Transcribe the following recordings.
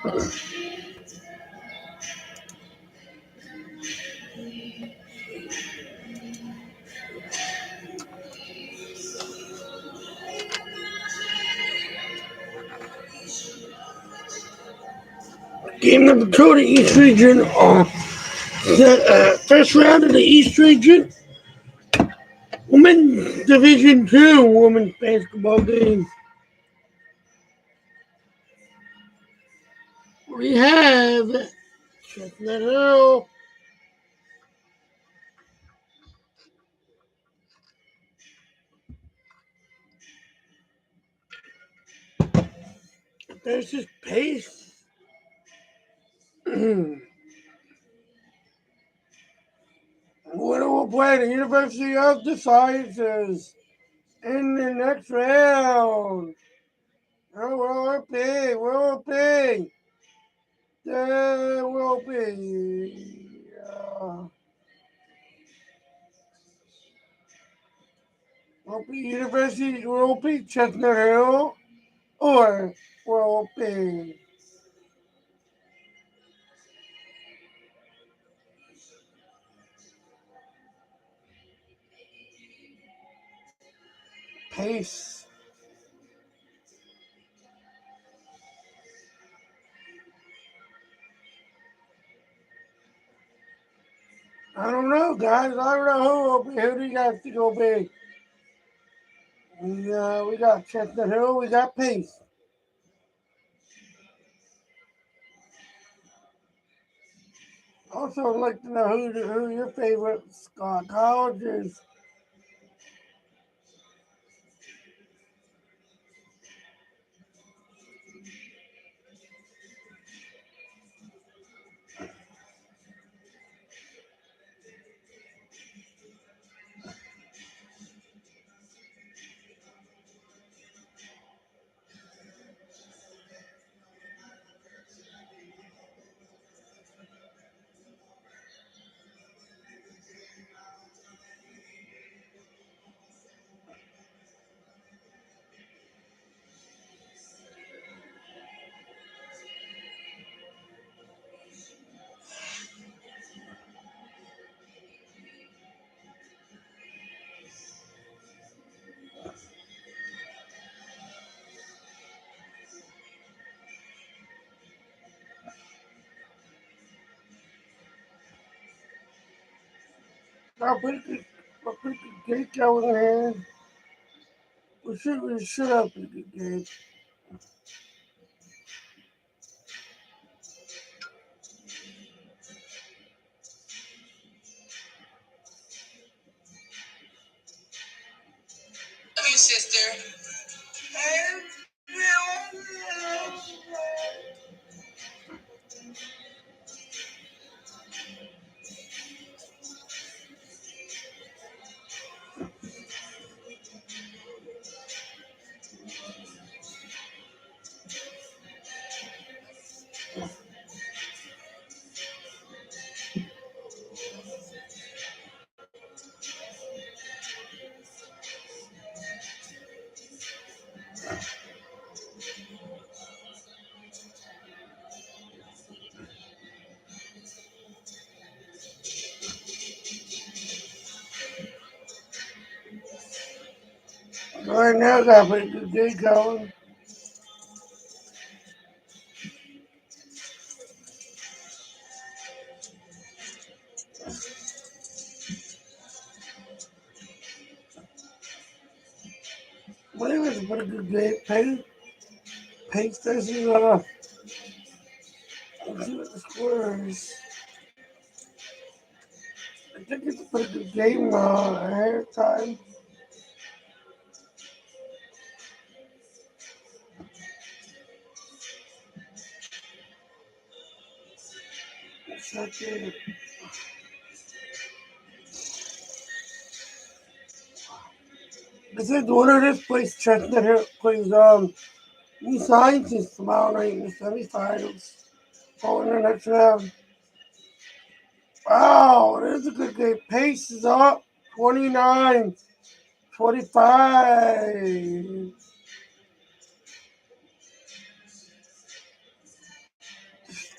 Game number 2 of the East Region. The first round of the East Region. Women's Division 2 women's basketball game. We have Chestnut Hill versus Pace. Winner will play the University of the Sciences in the next round. Oh, will it be? Will it be? There will be. Will be University, will be Chestnut Hill, or will be Pace. I don't know, guys. I don't know who will be. Who do you guys think will be? We got Chestnut Hill. We got Pace. Also, I'd like to know who your favorite college is. Got pretty good gate going here. We should have a pretty good gate. Love you, sister. Right now, got a pretty good gate going. I believe it's a pretty good gate. Pace versus let's see what the score is. I think it's a pretty good game ahead of time. Second. This is the winner of this place. Chestnut Hill plays New Sciences tomorrow night in the semifinals. Going in the next round. Wow, there's a good game. Pace is up 29-25.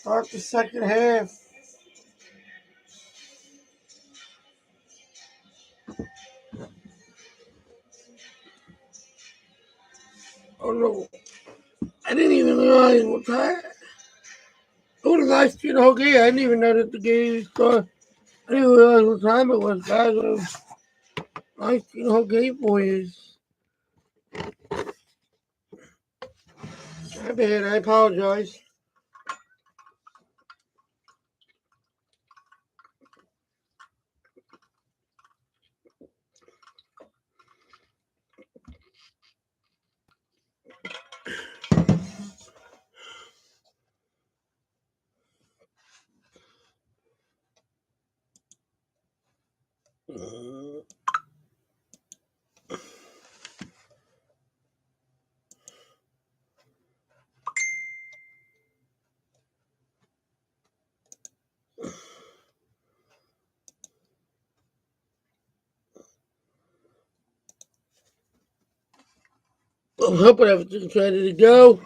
Start the second half. Oh no, I didn't even realize what time. It was a nice whole game. I didn't even know that the game started. I didn't realize what time it was, guys. It was nice whole game for you. My bad. I apologize. I'm hoping everything's ready to go.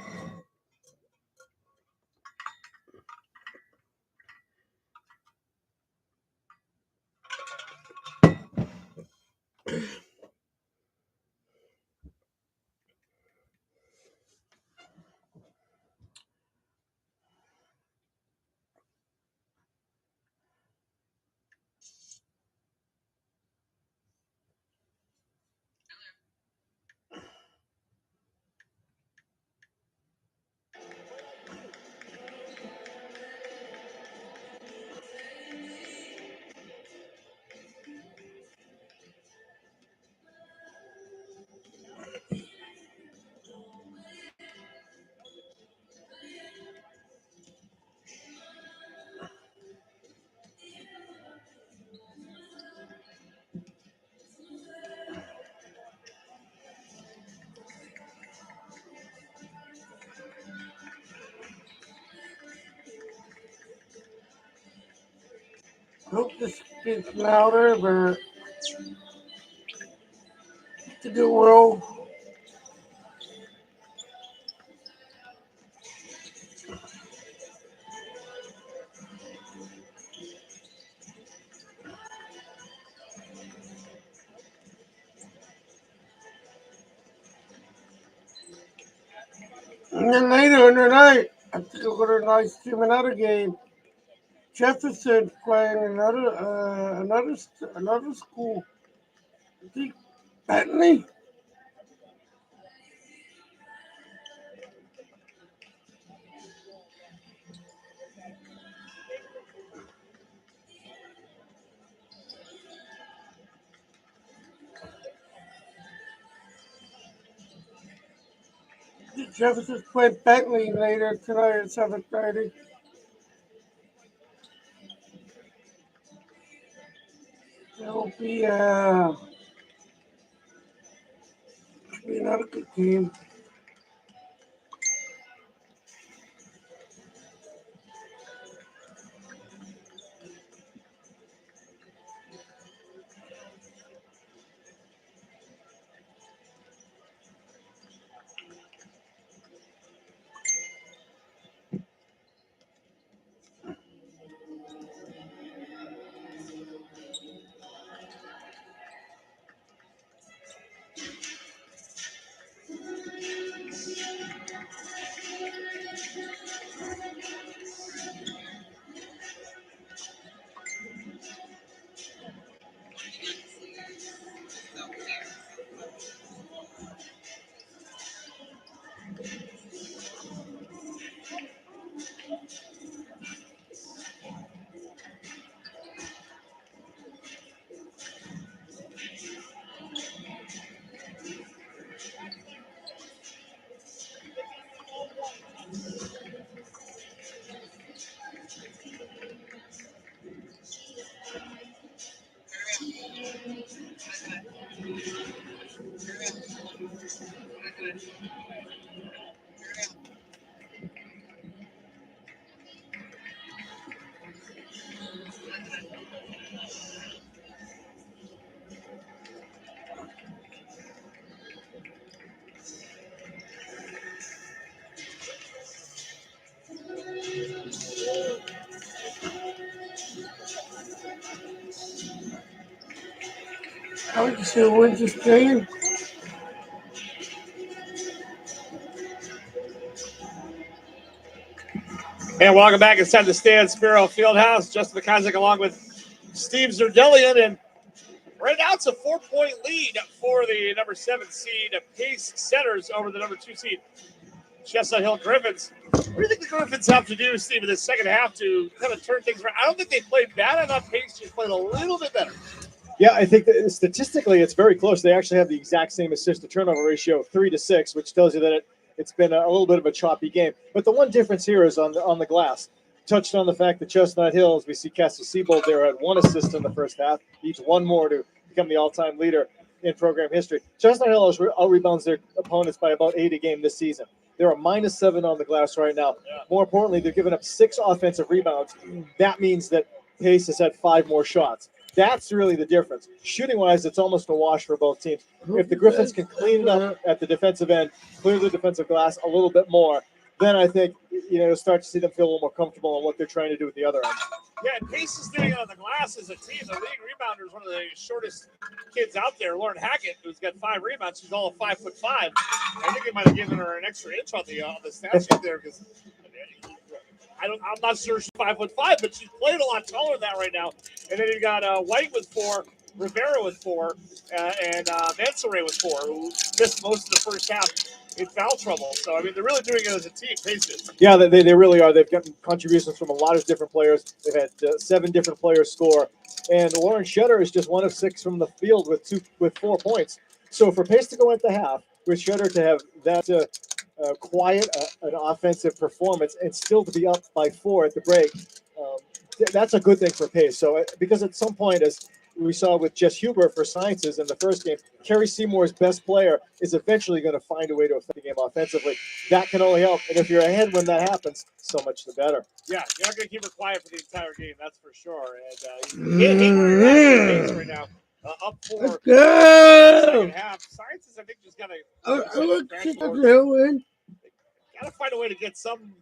Hope this gets louder, but to do well. And then later in the night, I think we're going to nice team another game. Jefferson playing another school. I think Bentley. I think Jefferson's playing Bentley later tonight at 7:30. It'll be another good game. I like to see who wins this game. And welcome back inside the Stan Sparrow Fieldhouse. Justin McIsaac along with Steve Zerdelian. And right now it's a 4-point lead for the number 7 seed Pace Setters over the number 2 seed Chestnut Hill Griffins. What do you think the Griffins have to do, Steve, in the second half to kind of turn things around? I don't think they played bad. I thought Pace just played a little bit better. Yeah, I think that statistically it's very close. They actually have the exact same assist-to-turnover ratio, 3-6, which tells you that it's been a little bit of a choppy game. But the one difference here is on the glass. Touched on the fact that Chestnut Hill, as we see Cassie Siebold there, had 1 assist in the first half, needs 1 more to become the all-time leader in program history. Chestnut Hill out-rebounds their opponents by about 8 a game this season. They're a -7 on the glass right now. Yeah. More importantly, they're giving up 6 offensive rebounds. That means that Pace has had 5 more shots. That's really the difference. Shooting-wise, it's almost a wash for both teams. If the Griffins can clean it up at the defensive end, clear the defensive glass a little bit more, then I think you'll start to see them feel a little more comfortable on what they're trying to do with the other end. Yeah, and Pace is doing it on the glass as a team. The leading rebounder is one of the shortest kids out there, Lauren Hackett, who's got 5 rebounds. She's all of 5'5". I think they might have given her an extra inch on the stat sheet there because I'm not sure she's 5'5", but she's played a lot taller than that right now. And then you got White with 4, Rivera with 4, and Mansoray with 4, who missed most of the first half in foul trouble. So, I mean, they're really doing it as a team, Paces. Yeah, they really are. They've gotten contributions from a lot of different players. They've had 7 different players score. And Lauren Shetter is just 1 of 6 from the field with 4 points. So for Pace to go at the half, with Shetter to have that quiet, an offensive performance, and still to be up by 4 at the break, that's a good thing for Pace. So because at some point, as we saw with Jess Huber for Sciences in the first game, Carrie Seymour's best player is eventually going to find a way to affect the game offensively. That can only help. And if you're ahead when that happens, so much the better. Yeah, you're not going to keep her quiet for the entire game, that's for sure. And Pace right now, up 4. Let's go! Second half. Sciences, I think, just got to find a way to get some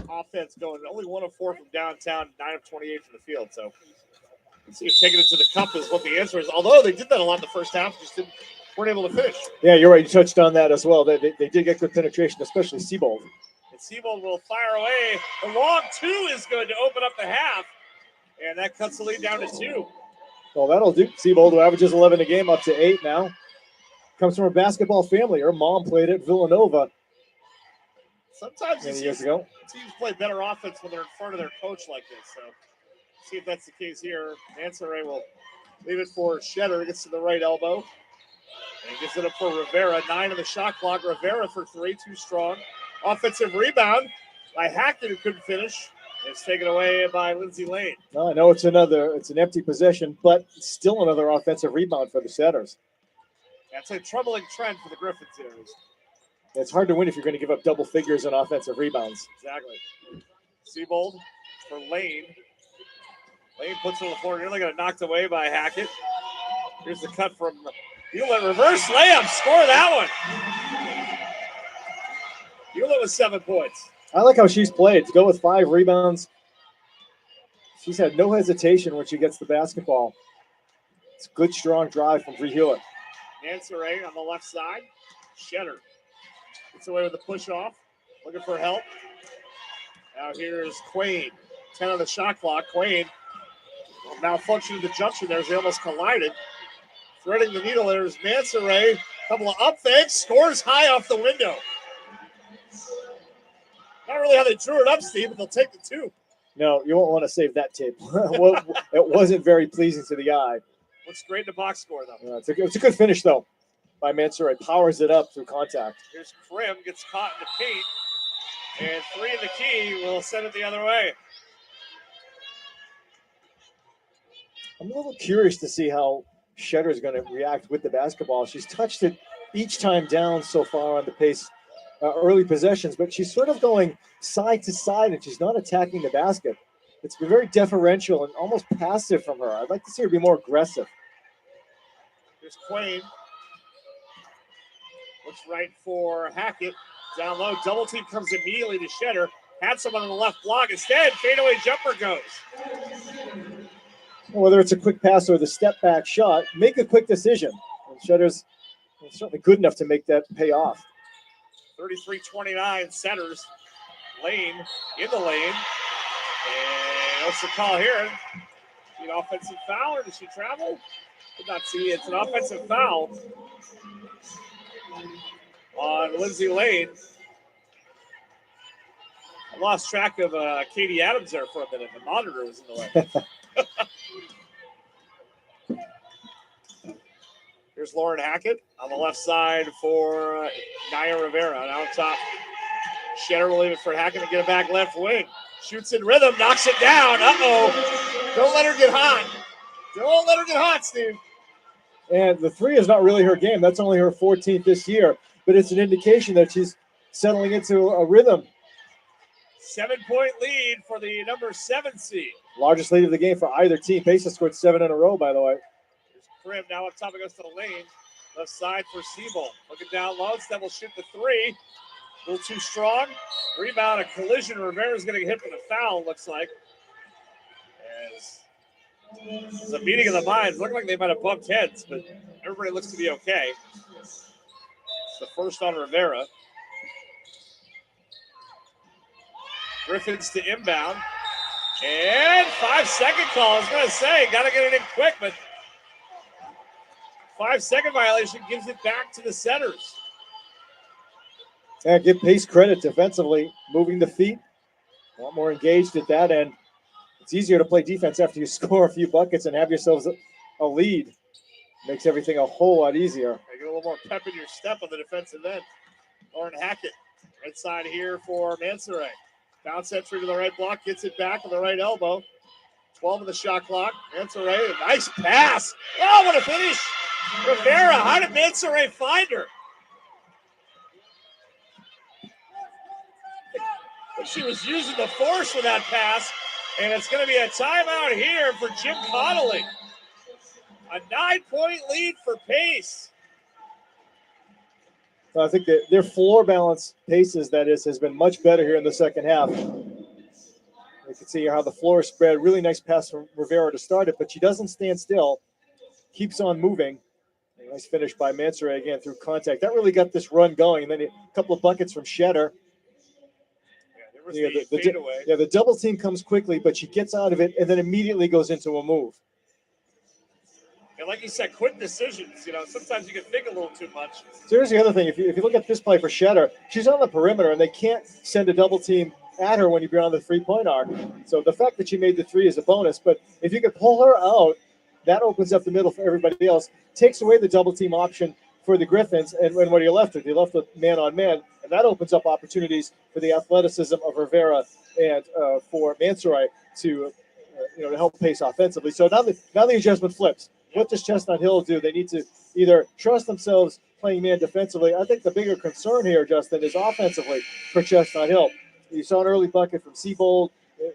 offense going. Only 1 of 4 from downtown, 9 of 28 from the field. So let's see if taking it to the cup is what the answer is. Although they did that a lot in the first half, just weren't able to finish. Yeah, you're right. You touched on that as well. They did get good penetration, especially Siebold. And Siebold will fire away. The long 2 is going to open up the half, and that cuts the lead down to 2. Well, that'll do. Siebold, who averages 11 a game, up to 8 now. Comes from a basketball family. Her mom played at Villanova sometimes many years ago. Teams play better offense when they're in front of their coach like this. So see if that's the case here. Mansoray will leave it for Shetter. Gets to the right elbow. And gets it up for Rivera. 9 on the shot clock. Rivera for 3, too strong. Offensive rebound by Hackett, who couldn't finish. It's taken away by Lindsay Lane. Well, I know it's an empty possession, but still another offensive rebound for the Setters. That's a troubling trend for the Griffins here. It's hard to win if you're going to give up double figures on offensive rebounds. Exactly. Siebold for Lane. Lane puts it on the floor. Nearly got it knocked away by Hackett. Here's the cut from Hewlett. Reverse layup. Score that one. Hewlett with 7 points. I like how she's played. To go with 5 rebounds. She's had no hesitation when she gets the basketball. It's a good, strong drive from Bree Hewlett. Mansoray on the left side. Shetter gets away with the push-off. Looking for help. Now here's Quain. 10 on the shot clock. Quain malfunctioned at the junction there as they almost collided. Threading the needle there is Mansoray. Couple of up fakes. Scores high off the window. Not really how they drew it up, Steve, but they'll take the 2. No, you won't want to save that tape. It wasn't very pleasing to the eye. Looks great in the box score, though. It's a good finish, though, by Mansoray. Powers it up through contact. Here's Krim, gets caught in the paint. And 3 in the key will send it the other way. I'm a little curious to see how Shetter is going to react with the basketball. She's touched it each time down so far on the Pace early possessions, but she's sort of going side to side, and she's not attacking the basket. It's been very deferential and almost passive from her. I'd like to see her be more aggressive. Here's Quain. Looks right for Hackett. Down low, double team comes immediately to Shetter. Had someone on the left block. Instead, fadeaway jumper goes. Whether it's a quick pass or the step back shot, make a quick decision. And Shedder's certainly good enough to make that pay off. 33-29 Centers. Lane in the lane. And what's the call here? An offensive foul, or does she travel? Did not see. It's an offensive foul on Lindsay Lane. I lost track of Katie Adams there for a minute. The monitor was in the way. Here's Lauren Hackett on the left side for Naya Rivera. Now on top, Shedder will leave it for Hackett to get it back left wing. Shoots in rhythm, knocks it down. Uh-oh. Don't let her get hot. Don't let her get hot, Steve. And the three is not really her game. That's only her 14th this year. But it's an indication that she's settling into a rhythm. 7-point lead for the number 7 seed. Largest lead of the game for either team. Pace has scored 7 in a row, by the way. Here's Krim now up top. It goes to the lane. Left side for Siebel. Looking down low. Instead will shoot the three. A little too strong. Rebound, a collision. Rivera's going to get hit with a foul, looks like. It's a meeting of the minds. Looked like they might have bumped heads, but everybody looks to be okay. It's the first on Rivera. Griffins to inbound. And 5-second call. I was going to say, got to get it in quick, but 5-second violation gives it back to the Centers. And give Pace credit defensively, moving the feet. A lot more engaged at that end. It's easier to play defense after you score a few buckets and have yourselves a lead. Makes everything a whole lot easier. Get a little more pep in your step on the defensive end. Lauren Hackett, right side here for Mansoray. Bounce entry to the right block, gets it back with the right elbow. 12 of the shot clock. Mansoray, a nice pass. Oh, what a finish. Rivera, how did Mansoray find her? She was using the force with that pass, and it's going to be a timeout here for Jim Connolly. A 9-point lead for Pace. I think that their floor balance, Paces, that is, has been much better here in the second half. You can see how the floor is spread. Really nice pass from Rivera to start it, but she doesn't stand still. Keeps on moving. A nice finish by Mansoray again through contact. That really got this run going. And then a couple of buckets from Shedder. The double team comes quickly, but she gets out of it and then immediately goes into a move. And like you said, quick decisions. Sometimes you can think a little too much. So here's the other thing. If you look at this play for Shedder, she's on the perimeter, and they can't send a double team at her when you're beyond the three-point arc. So the fact that she made the three is a bonus. But if you could pull her out, that opens up the middle for everybody else, takes away the double team option for the Griffins, and what are you left with? You're left with man-on-man, and that opens up opportunities for the athleticism of Rivera and for Mansoray to help Pace offensively. So now the adjustment flips. What does Chestnut Hill do? They need to either trust themselves playing man defensively. I think the bigger concern here, Justin, is offensively for Chestnut Hill. You saw an early bucket from Seabold.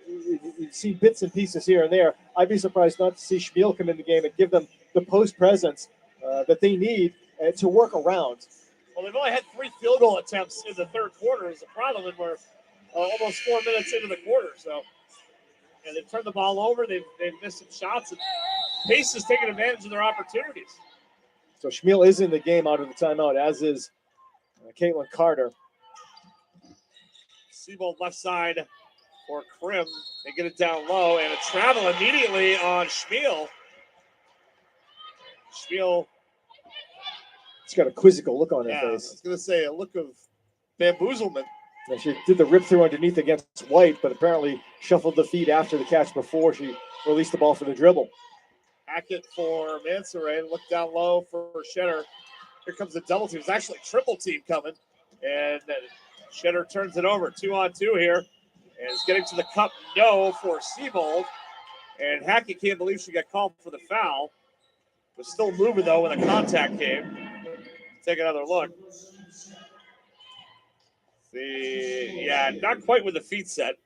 You've seen bits and pieces here and there. I'd be surprised not to see Schmiel come in the game and give them the post presence that they need to work around. Well, they've only had 3 field goal attempts in the third quarter is the problem, and we're almost 4 minutes into the quarter. So, they've turned the ball over. They've missed some shots, and Pace is taking advantage of their opportunities. So Schmiel is in the game out of the timeout, as is Caitlin Carter. Seabold left side for Krim. They get it down low, and a travel immediately on Schmiel. Schmiel. She's got a quizzical look on her face. I was going to say a look of bamboozlement. And she did the rip through underneath against White, but apparently shuffled the feet after the catch before she released the ball for the dribble. Hackett for Mansoray. Look down low for Shedder. Here comes the double team. It's actually triple team coming. And Shedder turns it over. 2-on-2 here. And is getting to the cup. No for Seabold. And Hackett can't believe she got called for the foul. Was still moving, though, when the contact came. Take another look. Not quite with the feet set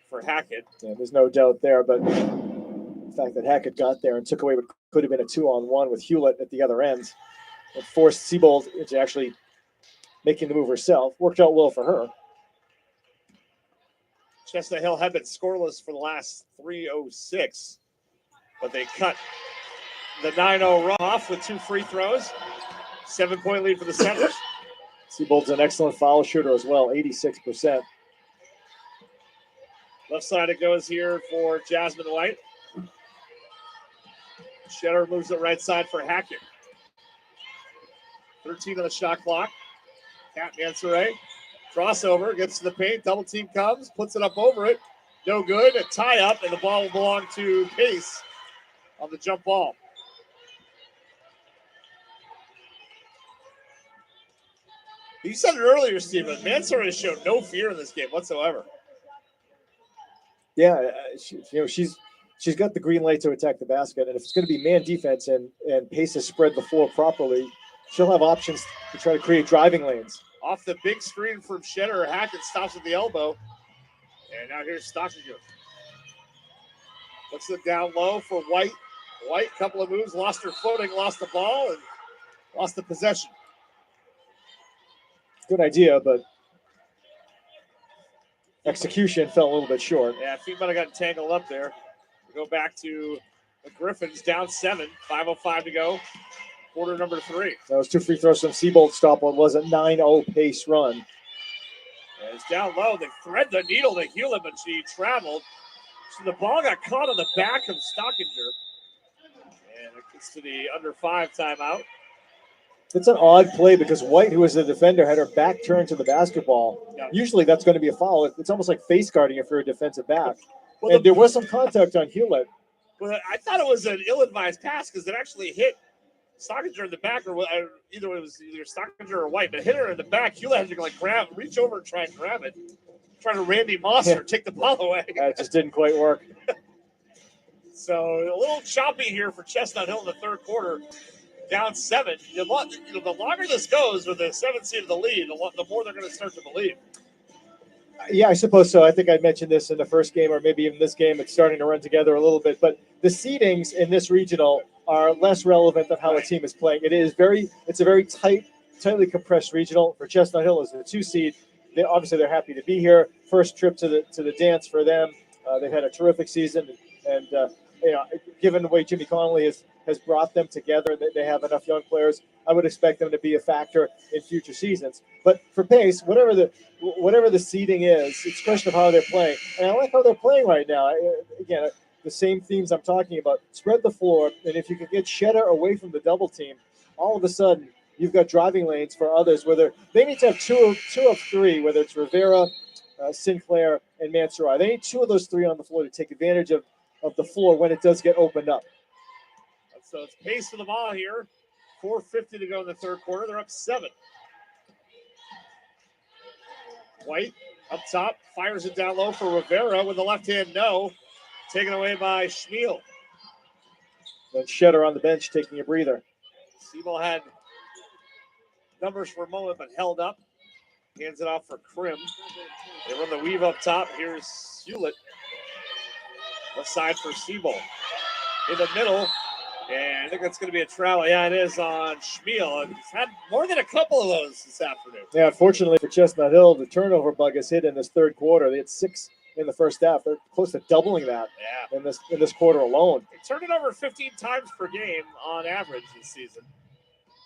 for Hackett. Yeah, there's no doubt there, but the fact that Hackett got there and took away what could have been a 2-on-1 with Hewlett at the other end, it forced Seabold into actually making the move herself. Worked out well for her. Chestnut Hill had been scoreless for the last 3:06. but they cut the 9-0 run off with 2 free throws. 7-point lead for the Senators. Siebold's an excellent foul shooter as well, 86%. Left side it goes here for Jasmine White. Shetter moves it right side for Hackett. 13 on the shot clock. Cat Mansoray. Crossover, gets to the paint. Double team comes, puts it up over it. No good. A tie up, and the ball will belong to Pace on the jump ball. You said it earlier, Steven. Mansoray showed no fear in this game whatsoever. Yeah, she's got the green light to attack the basket, and if it's going to be man defense and Pace has spread the floor properly, she'll have options to try to create driving lanes. Off the big screen from Shetter, Hackett stops at the elbow, and now here's Stockinger. Looks it down low for White. White, couple of moves, lost her footing, lost the ball, and lost the possession. Good idea, but execution fell a little bit short. Yeah, feet might have gotten tangled up there. We go back to the Griffins, down 7, 5:05 to go, quarter number 3. That was 2 free throws from Siebold. Stop what was a 9-0 pace run. And it's down low. They thread the needle to Hewlett, but she traveled. So the ball got caught on the back of Stockinger. And it gets to the under 5 timeout. It's an odd play because White, who was the defender, had her back turned to the basketball. Yeah. Usually that's going to be a foul. It's almost like face guarding if you're a defensive back. Well, and there was some contact on Hewlett. Well, I thought it was an ill-advised pass because it actually hit Stockinger in the back, or either it was either Stockinger or White, but hit her in the back. Hewlett had to reach over and try and grab it, trying to Randy Moss her, take the ball away. It just didn't quite work. So a little choppy here for Chestnut Hill in the third quarter. Down 7. The longer this goes with the 7th seed of the lead, the more they're going to start to believe. Yeah, I suppose so. I think I mentioned this in the first game, or maybe even this game. It's starting to run together a little bit. But the seedings in this regional are less relevant than how a team is playing. It's a very tightly compressed regional. For Chestnut Hill as the 2 seed, they're happy to be here. First trip to the dance for them. They've had a terrific season, and given the way Jimmy Connolly has brought them together, they have enough young players. I would expect them to be a factor in future seasons. But for Pace, whatever the seeding is, it's a question of how they're playing. And I like how they're playing right now. Again, the same themes I'm talking about. Spread the floor, and if you can get Shetter away from the double team, all of a sudden you've got driving lanes for others. Whether they need to have two of 3, whether it's Rivera, Sinclair, and Mansoray. They need 2 of those 3 on the floor to take advantage of the floor when it does get opened up. So it's Pace for the ball here. 4:50 to go in the third quarter. They're up 7. White up top, fires it down low for Rivera with the left hand no. Taken away by Schmiel. Then Shetter on the bench taking a breather. Siebel had numbers for a moment, but held up. Hands it off for Krim. They run the weave up top. Here's Hewlett. Left side for Siebel. In the middle. And I think that's going to be a travel. Yeah, it is on Schmiel. He's had more than a couple of those this afternoon. Yeah, unfortunately for Chestnut Hill, the turnover bug has hit in this third quarter. They had 6 in the first half. They're close to doubling that in this quarter alone. They turned it over 15 times per game on average this season.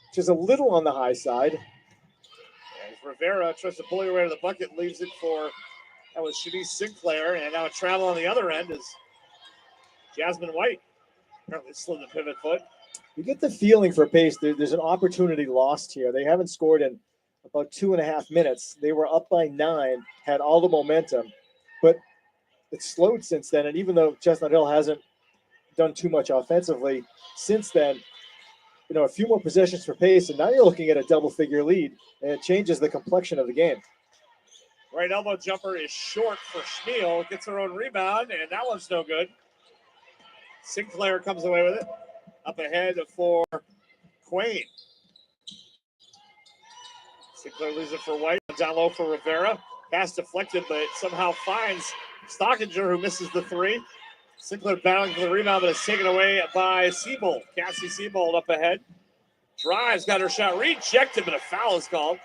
Which is a little on the high side. As Rivera tries to pull her way to the bucket, leaves it for, that was Shanice Sinclair, and now a travel on the other end is Jasmine White. Apparently slid the pivot foot. You get the feeling for Pace there's an opportunity lost here. They haven't scored in about 2.5 minutes. They were up by 9, had all the momentum, but it's slowed since then. And even though Chestnut Hill hasn't done too much offensively since then, a few more possessions for Pace, and now you're looking at a double-figure lead, and it changes the complexion of the game. Right elbow jumper is short for Schmiel. Gets her own rebound, and that one's no good. Sinclair comes away with it. Up ahead for Quain. Sinclair loses it for White. Down low for Rivera. Pass deflected, but somehow finds Stockinger, who misses the 3. Sinclair battling for the rebound, but it's taken away by Siebold. Cassie Siebold up ahead. Drives, got her shot rejected, but a foul is called.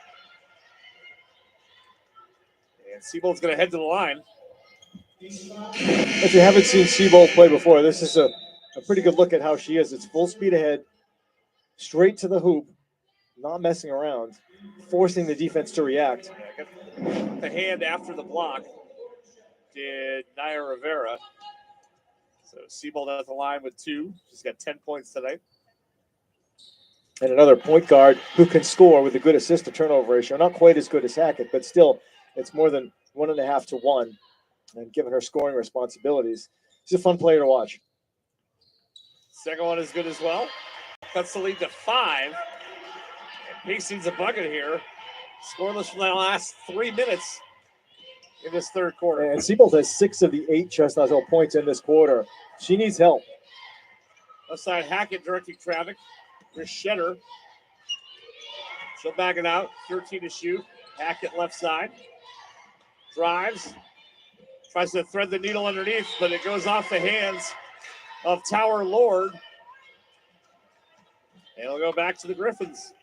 And Siebold's going to head to the line. If you haven't seen Siebold play before, this is a pretty good look at how she is. It's full speed ahead, straight to the hoop, not messing around, forcing the defense to react. Yeah, got the hand after the block did Naya Rivera. So Siebold at the line with 2. She's got 10 points tonight. And another point guard who can score with a good assist to turnover ratio. Not quite as good as Hackett, but still, it's more than 1.5 to 1. And given her scoring responsibilities, she's a fun player to watch. Second one is good as well. Cuts the lead to 5. And Hastings a bucket here. Scoreless from the last 3 minutes in this third quarter. And Siebold has 6 of the 8 Chestnut Hill points in this quarter. She needs help. Left side, Hackett directing traffic. Here's Shetter. She'll back it out. 13 to shoot. Hackett left side. Drives. Tries to thread the needle underneath, but it goes off the hands of Tower Lord. And it'll go back to the Griffins.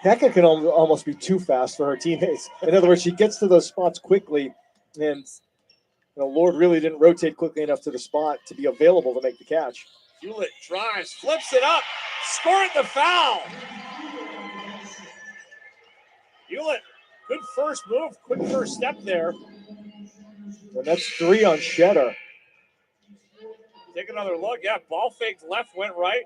Hackett can almost be too fast for her teammates. In other words, she gets to those spots quickly, and Lord really didn't rotate quickly enough to the spot to be available to make the catch. Hewlett drives, flips it up, scored the foul. Hewlett, good first move, quick first step there. And that's 3 on Shetter. Take another look. Yeah, ball faked left, went right.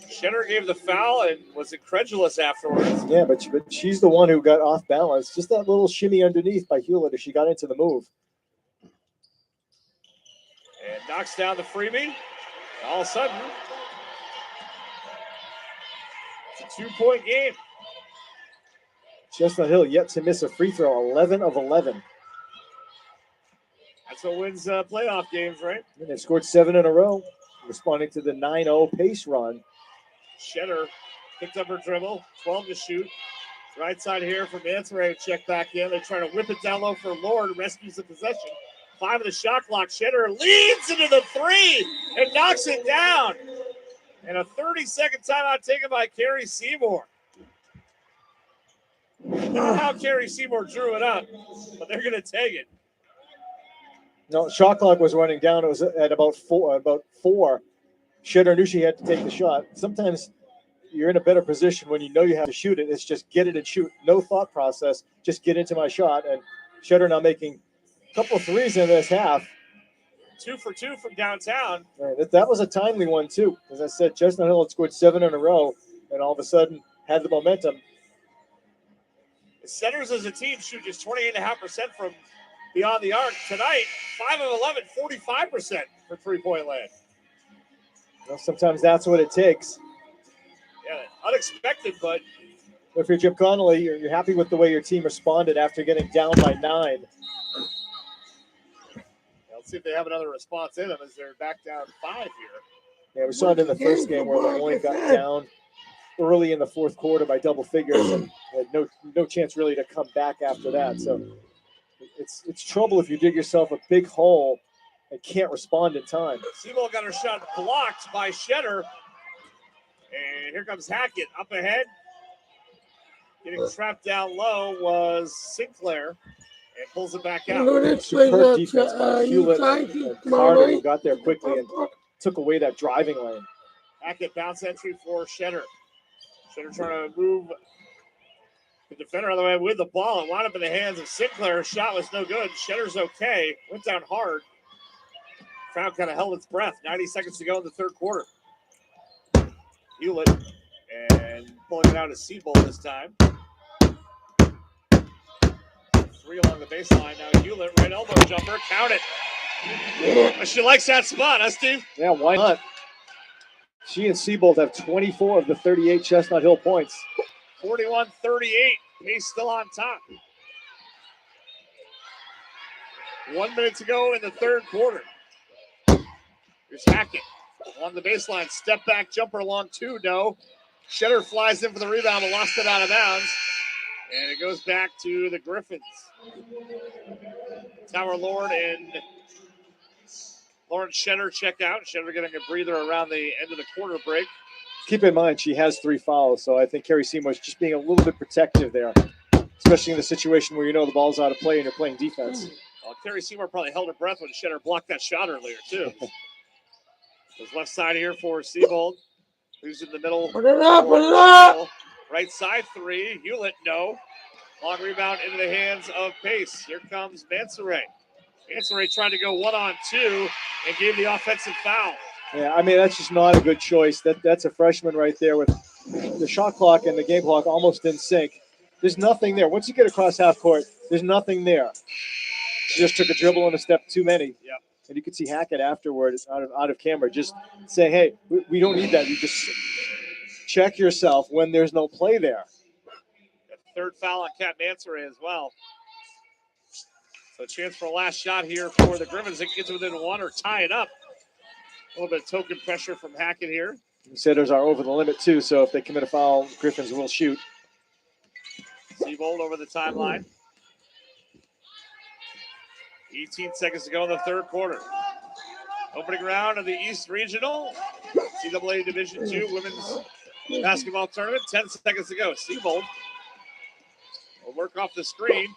Shetter gave the foul and was incredulous afterwards. Yeah, but she's the one who got off balance. Just that little shimmy underneath by Hewlett as she got into the move. And knocks down the freebie. All of a sudden, it's a 2-point game. Chestnut Hill yet to miss a free throw, 11 of 11. That's what wins playoff games, right? And they've scored 7 in a row, responding to the 9-0 pace run. Shetter picked up her dribble, 12 to shoot. Right side here from Answering, check back in. They're trying to whip it down low for Lord, rescues the possession. 5 of the shot clock. Shetter leads into the 3 and knocks it down. And a 30-second timeout taken by Carrie Seymour. Not how Carrie Seymour drew it up, but they're going to take it. No, shot clock was running down. It was at about four. Shetter knew she had to take the shot. Sometimes you're in a better position when you know you have to shoot it. It's just get it and shoot. No thought process. Just get into my shot. And Shetter now making a couple of threes in this half. 2 for 2 from downtown. Right, that was a timely one, too. As I said, Chestnut Hill had scored 7 in a row and all of a sudden had the momentum. The Setters as a team shoot just 28.5% from beyond the arc. Tonight, 5 of 11, 45% for three-point land. Well, sometimes that's what it takes. Yeah, unexpected, but if you're Jim Connolly, you're happy with the way your team responded after getting down by 9. Let's see if they have another response in them as they're back down 5 here. Yeah, we saw it in the first game where the point got down early in the fourth quarter by double figures and had no chance really to come back after that. So it's trouble if you dig yourself a big hole and can't respond in time. Seymour got her shot blocked by Shetter. And here comes Hackett up ahead. Getting trapped down low was Sinclair and pulls it back out. Superb defense by Hewlett and Carter, who got there quickly and took away that driving lane. Hackett bounce entry for Shetter. Shetter trying to move the defender on the way with the ball. It wound up in the hands of Sinclair. Shot was no good. Shetter's okay. Went down hard. Crowd kind of held its breath. 90 seconds to go in the third quarter. Hewlett and pulling it out of Siebold this time. 3 along the baseline. Now Hewlett, right elbow jumper. Count it. She likes that spot, huh, Steve? Yeah, why not? She and Siebold have 24 of the 38 Chestnut Hill points. 41-38. Pace still on top. 1 minute to go in the third quarter. Here's Hackett along the baseline. Step back jumper along 2. No. Shetter flies in for the rebound but lost it out of bounds. And it goes back to the Griffins. Tower Lord and Lauren Shetter check out. Shetter getting a breather around the end of the quarter break. Keep in mind, she has 3 fouls, so I think Carrie Seymour is just being a little bit protective there, especially in the situation where you know the ball's out of play and you're playing defense. Well, Carrie Seymour probably held her breath when Shetter blocked that shot earlier, too. Goes left side here for Seabold, who's in the middle. Put it up, put it up. Right side three. Hewlett, no. Long rebound into the hands of Pace. Here comes Mansoray. Mansoray trying to go 1-on-2 and gave the offensive foul. Yeah, I mean, that's just not a good choice. That's a freshman right there with the shot clock and the game clock almost in sync. There's nothing there. Once you get across half court, there's nothing there. She just took a dribble and a step too many. Yep. And you could see Hackett afterwards out of camera just saying, hey, we don't need that. You just check yourself when there's no play there. Third foul on Kat Mansoray as well. So a chance for a last shot here for the Griffins. They can get to within one or tie it up. A little bit of token pressure from Hackett here. Setters are over the limit, too, so if they commit a foul, Griffins will shoot. Seabold over the timeline. 18 seconds to go in the third quarter. Opening round of the East Regional CAA Division II Women's Basketball Tournament. 10 seconds to go. Seabold will work off the screen.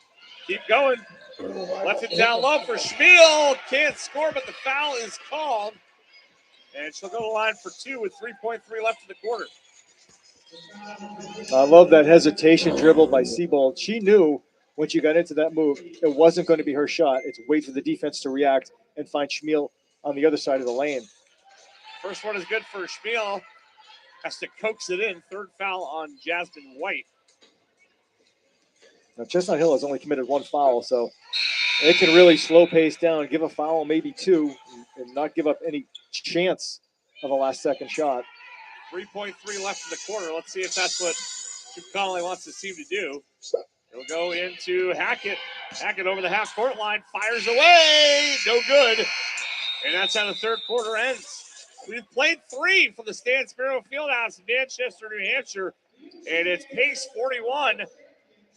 Keep going. Left it down low for Schmiel. Can't score, but the foul is called. And she'll go to the line for two with 3.3 left in the quarter. I love that hesitation dribble by Seabold. She knew when she got into that move, it wasn't going to be her shot. It's wait for the defense to react and find Schmiel on the other side of the lane. First one is good for Schmiel. Has to coax it in. Third foul on Jasmine White. Now, Chestnut Hill has only committed one foul, so it can really slow pace down, give a foul, maybe two, and not give up any chance of a last-second shot. 3.3 left in the quarter. Let's see if that's what Chip Connolly wants the team to do. He'll go into Hackett. Hackett over the half-court line, fires away. No good. And that's how the third quarter ends. We've played three from the Stan Sparrow Fieldhouse in Manchester, New Hampshire. And it's Pace 41,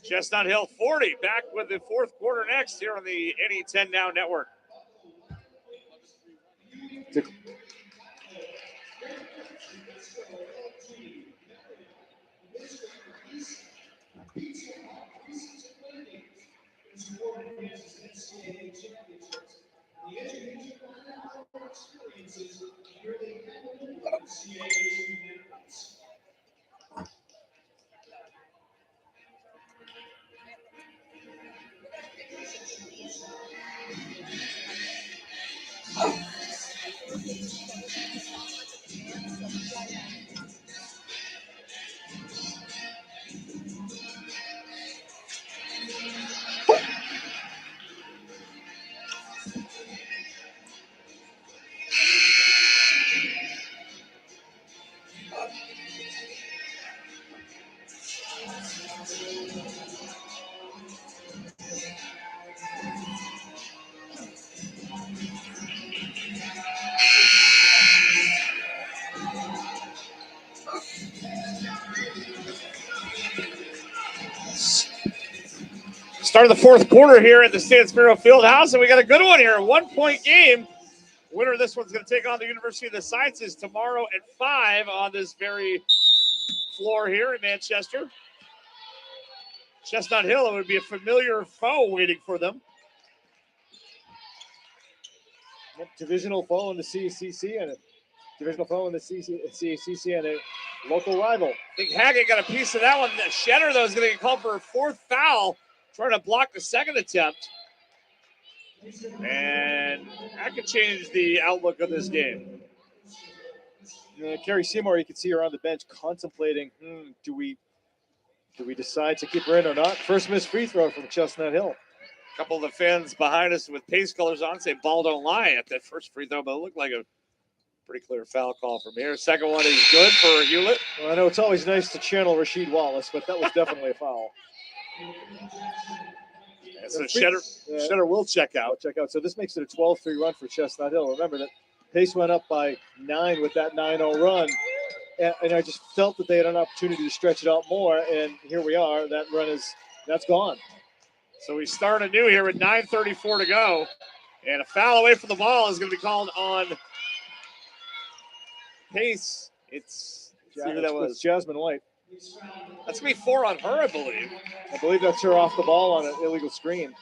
Chestnut Hill 40. Back with the fourth quarter next here on the NE10 Now Network. Start of the fourth quarter here at the Stan Sparrow Fieldhouse, and we got a good one here. A 1-point game. Winner of this one's going to take on the University of the Sciences tomorrow at 5 on this very floor here in Manchester. Chestnut Hill, it would be a familiar foe waiting for them. Divisional foe in the CACC and a divisional foe in the CACC and a local rival. I think Hackett got a piece of that one. Shetter, though, is going to get called for a fourth foul, trying to block the second attempt. And that could change the outlook of this game. Carrie Seymour, you can see her on the bench contemplating, do we decide to keep her in or not? First missed free throw from Chestnut Hill. A couple of the fans behind us with Pace colors on say ball don't lie at that first free throw, but it looked like a pretty clear foul call from here. Second one is good for Hewlett. Well, I know it's always nice to channel Rasheed Wallace, but that was definitely a foul. And so Shetter will check out. So this makes it a 12-3 run for Chestnut Hill. Remember that Pace went up by 9 with that 9-0 run. And I just felt that they had an opportunity to stretch it out more. And here we are. That run that's gone. So we start anew here with 9:34 to go. And a foul away from the ball is going to be called on Pace. Let's see who that was. Jasmine White. That's going to be 4 on her, I believe. I believe that's her off the ball on an illegal screen.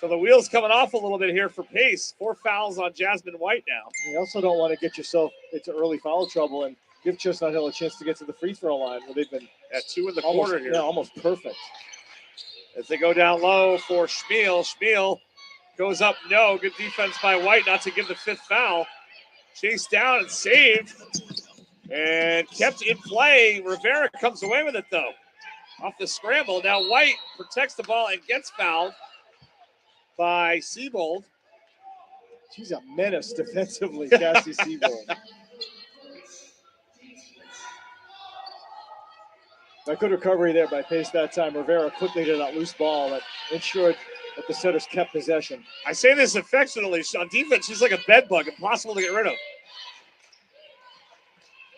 So the wheel's coming off a little bit here for Pace. 4 fouls on Jasmine White now. You also don't want to get yourself into early foul trouble and give Chestnut Hill a chance to get to the free throw line where they've been at 2 in the almost, quarter here. Yeah, almost perfect. As they go down low for Schmiel. Schmiel goes up, no. Good defense by White not to give the 5th foul. Chased down and saved. And kept in play. Rivera comes away with it, though. Off the scramble. Now White protects the ball and gets fouled by Siebold. She's a menace defensively, Cassie Siebold. A good recovery there by Pace that time. Rivera quickly did that loose ball that ensured that the setters kept possession. I say this affectionately. On defense, she's like a bed bug, impossible to get rid of.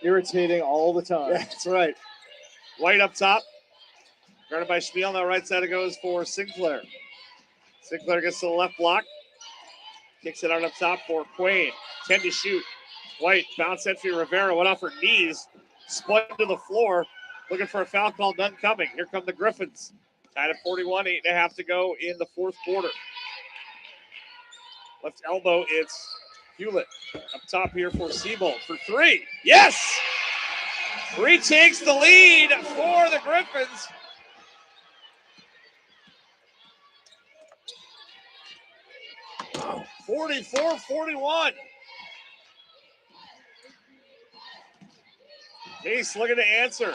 Irritating all the time. Yeah, that's right. White up top. Guarded by Schmiel. Now right side it goes for Sinclair. Sinclair gets to the left block. Kicks it out up top for Quain. 10 to shoot. White, bounce entry. Rivera went off her knees. Spun to the floor. Looking for a foul call. None coming. Here come the Griffins. Tied at 41. 8.5 to go in the 4th quarter. Left elbow. It's Hewlett. Up top here for Siebold for 3. Yes! Retakes the lead for the Griffins. Wow. 44-41. Case looking to answer.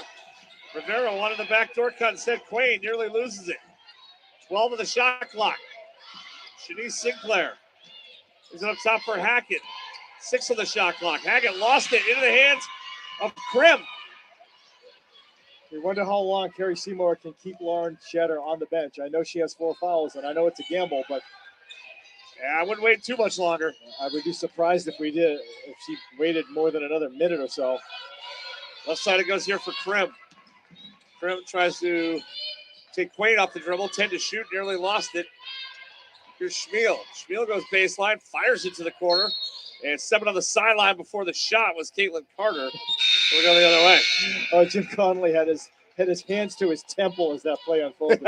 Rivera wanted the backdoor cut. Instead, Quain nearly loses it. 12 of the shot clock. Shanice Sinclair is up top for Hackett. 6 of the shot clock. Hackett lost it into the hands of Krim. We wonder how long Carrie Seymour can keep Lauren Shetter on the bench. I know she has 4 fouls, and I know it's a gamble, but yeah, I wouldn't wait too much longer. I would be surprised if she waited more than another minute or so. Left side it goes here for Krim. Krim tries to take Quain off the dribble. 10 to shoot, nearly lost it. Here's Schmiel. Schmiel goes baseline, fires it to the corner, and 7 on the sideline before the shot was Caitlin Carter. We'll go the other way. Oh, Jim Connolly had his hands to his temple as that play unfolded.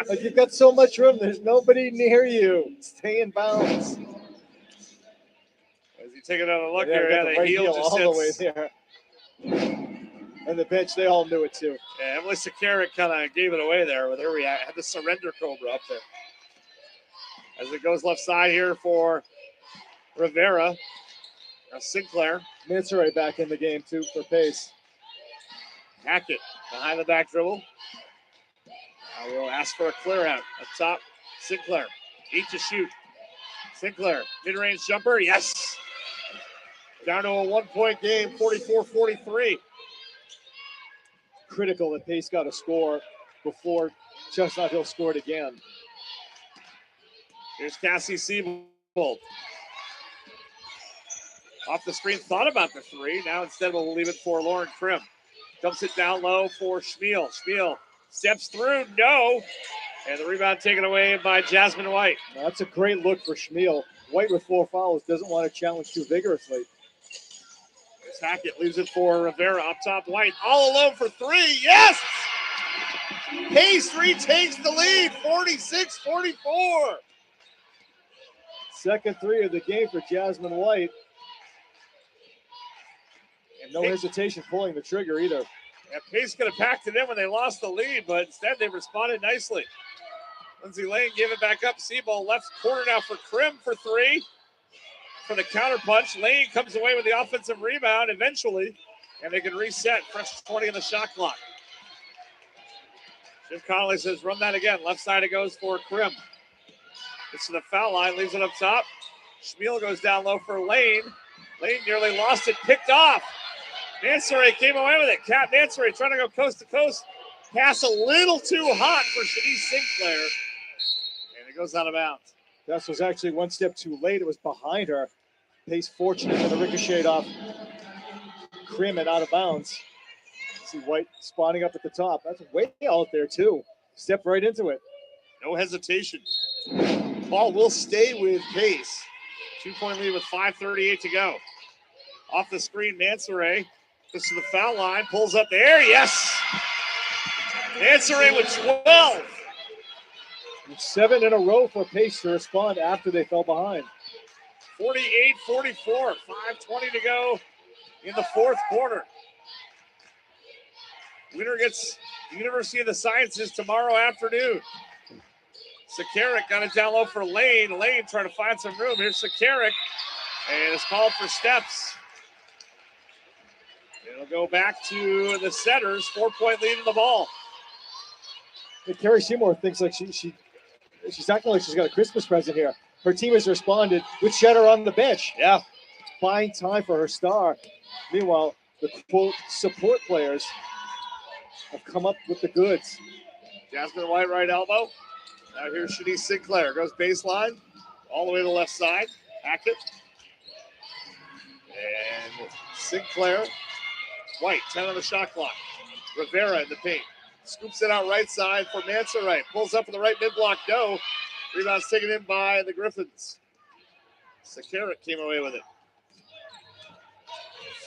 Like, you've got so much room. There's nobody near you. Stay in bounds. As you take another look here, the right heel just all hits. the way there. And the bench, they all knew it too. Yeah, Emily Sakarik kind of gave it away there with her react. Had the surrender cobra up there. As it goes left side here for Rivera. Now Sinclair. Mansoray back in the game too for Pace. Hackett behind the back dribble. Now we'll ask for a clear out. Up top, Sinclair. 8 to shoot. Sinclair, mid-range jumper, yes. Down to a 1-point game, 44-43. Critical that Pace got a score before Chestnut Hill scored again. Here's Cassie Siebold. Off the screen, thought about the 3. Now instead we'll leave it for Lauren Krim. Dumps it down low for Schmiel. Schmiel steps through, no. And the rebound taken away by Jasmine White. Now, that's a great look for Schmiel. White with 4 fouls doesn't want to challenge too vigorously. Hackett leaves it for Rivera up top. White all alone for 3. Yes! Pace retakes the lead, 46-44. Second 3 of the game for Jasmine White. And no hesitation pulling the trigger either. Yeah, Pace could have packed it in when they lost the lead, but instead they responded nicely. Lindsay Lane gave it back up. Siebold left corner now for Krim for 3. For the counter punch, Lane comes away with the offensive rebound eventually, and they can reset. Fresh 20 in the shot clock. Jim Connolly says, run that again. Left side it goes for Krim. Gets to the foul line, leaves it up top. Schmiel goes down low for Lane. Lane nearly lost it, picked off. Mansoray came away with it. Kat Mansoray trying to go coast to coast. Pass a little too hot for Shanice Sinclair. And it goes out of bounds. That was actually one step too late. It was behind her. Pace fortunate for the ricochet off Krim and out of bounds. See White spawning up at the top. That's way out there too. Step right into it. No hesitation. Ball will stay with Pace. 2-point lead with 5:38 to go. Off the screen, Mansoray goes to the foul line, pulls up the air. Yes! Mansoray with 12. 7 in a row for Pace to respond after they fell behind. 48-44, 5:20 to go in the fourth quarter. Winner gets the University of the Sciences tomorrow afternoon. Sakarik got it down low for Lane. Lane trying to find some room. Here's Sakarik, and it's called for steps. It'll go back to the setters. 4-point lead in the ball. And Carrie Seymour thinks like she's acting like she's got a Christmas present here. Her team has responded with Cheddar on the bench. Yeah. Fine time for her star. Meanwhile, the quote support players have come up with the goods. Jasmine White, right elbow. Now here's Shanice Sinclair. Goes baseline. All the way to the left side. Hackett. And Sinclair. White, 10 on the shot clock. Rivera in the paint. Scoops it out right side for Mansour. Pulls up in the right mid-block. No. Rebound's taken in by the Griffins. Sakarik came away with it.